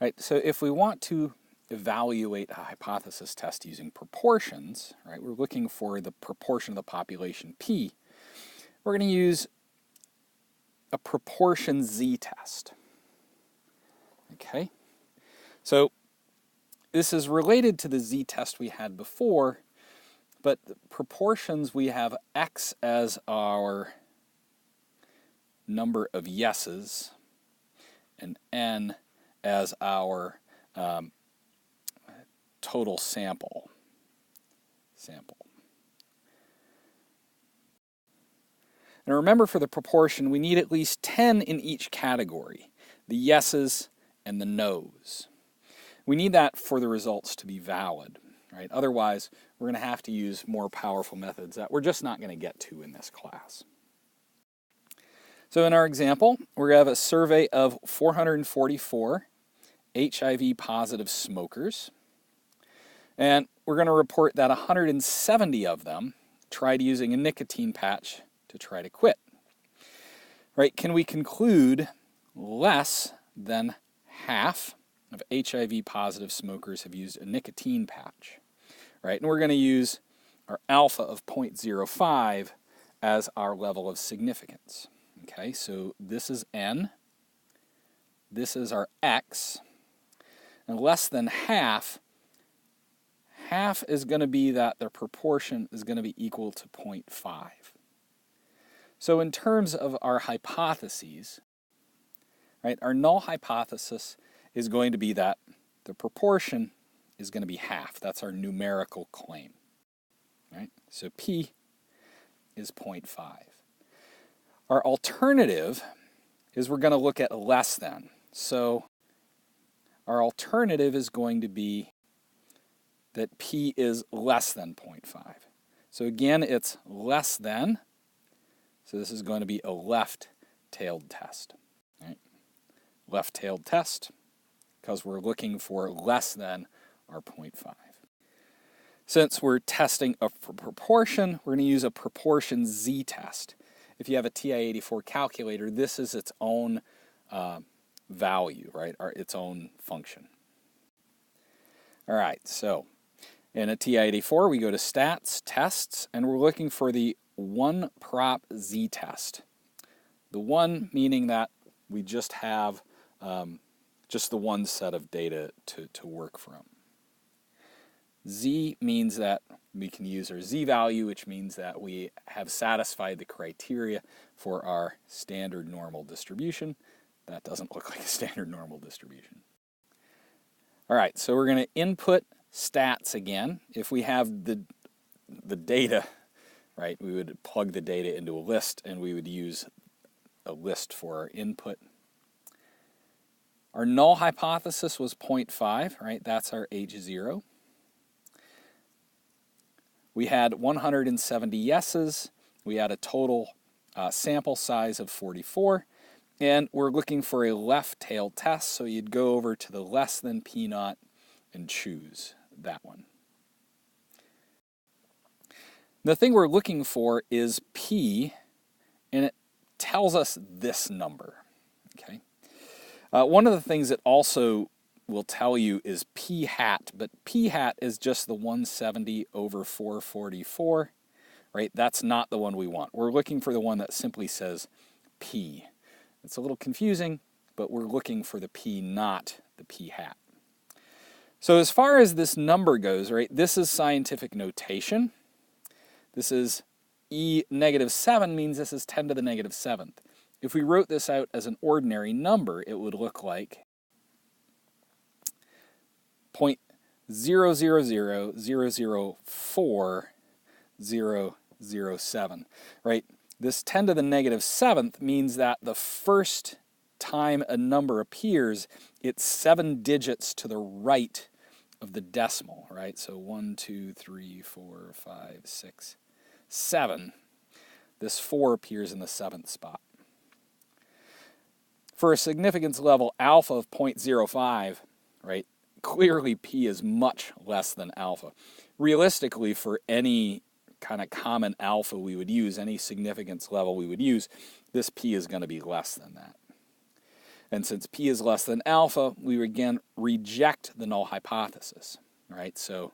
Right, so if we want to evaluate a hypothesis test using proportions, right, we're looking for the proportion of the population P, we're going to use a proportion z-test. Okay, so this is related to the z-test we had before, but the proportions, we have x as our number of yeses and n as our total sample. And remember, for the proportion, we need at least 10 in each category, the yeses and the nos. We need that for the results to be valid, right? Otherwise, we're going to have to use more powerful methods that we're just not going to get to in this class. So in our example, we're going to have a survey of 444 HIV-positive smokers, and we're going to report that 170 of them tried using a nicotine patch to try to quit. Right? Can we conclude less than half of HIV-positive smokers have used a nicotine patch? Right? And we're going to use our alpha of 0.05 as our level of significance. Okay, so this is n, this is our x, and less than half is going to be that their proportion is going to be equal to 0.5. So in terms of our hypotheses, right, our null hypothesis is going to be that the proportion is going to be half. That's our numerical claim. Right? So P is 0.5. Our alternative is we're going to look at less than. So our alternative is going to be that P is less than 0.5. So again, it's less than. So this is going to be a left-tailed test. Right? Left-tailed test, because we're looking for less than our 0.5. Since we're testing a proportion, we're going to use a proportion z-test. If you have a TI-84 calculator, this is its own value, right, or its own function. All right, so in a TI-84, we go to Stats, Tests, and we're looking for the one prop z-test. The one meaning that we just have just the one set of data to work from. Z means that we can use our z-value, which means that we have satisfied the criteria for our standard normal distribution. That doesn't look like a standard normal distribution. All right, so we're going to input stats again. If we have the data, right, we would plug the data into a list, and we would use a list for our input. Our null hypothesis was 0.5, right? That's our H0. We had 170 yeses. We had a total sample size of 44. And we're looking for a left-tailed test, so you'd go over to the less than P naught and choose that one. The thing we're looking for is P, and it tells us this number. Okay. One of the things it also will tell you is P hat, but P hat is just the 170 over 444, right? That's not the one we want. We're looking for the one that simply says P. It's a little confusing, but we're looking for the P, not the P hat. So as far as this number goes, right, this is scientific notation. This is E negative 7 means this is 10 to the negative 7th. If we wrote this out as an ordinary number, it would look like 0.000004007, right? This 10 to the negative 7th means that the first time a number appears, it's 7 digits to the right of the decimal, right? So 1, 2, 3, 4, 5, 6, 7. This 4 appears in the 7th spot. For a significance level alpha of 0.05, right, clearly P is much less than alpha. Realistically, for any kind of common alpha we would use, any significance level we would use, this P is going to be less than that. And since p is less than alpha, we again reject the null hypothesis, right? So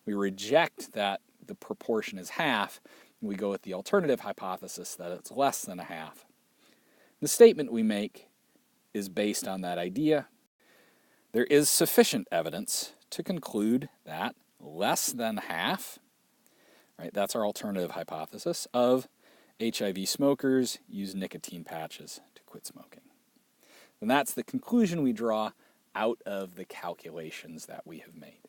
we reject that the proportion is half, and we go with the alternative hypothesis that it's less than a half. The statement we make is based on that idea. There is sufficient evidence to conclude that less than half, right, that's our alternative hypothesis, of HIV smokers use nicotine patches to quit smoking. And that's the conclusion we draw out of the calculations that we have made.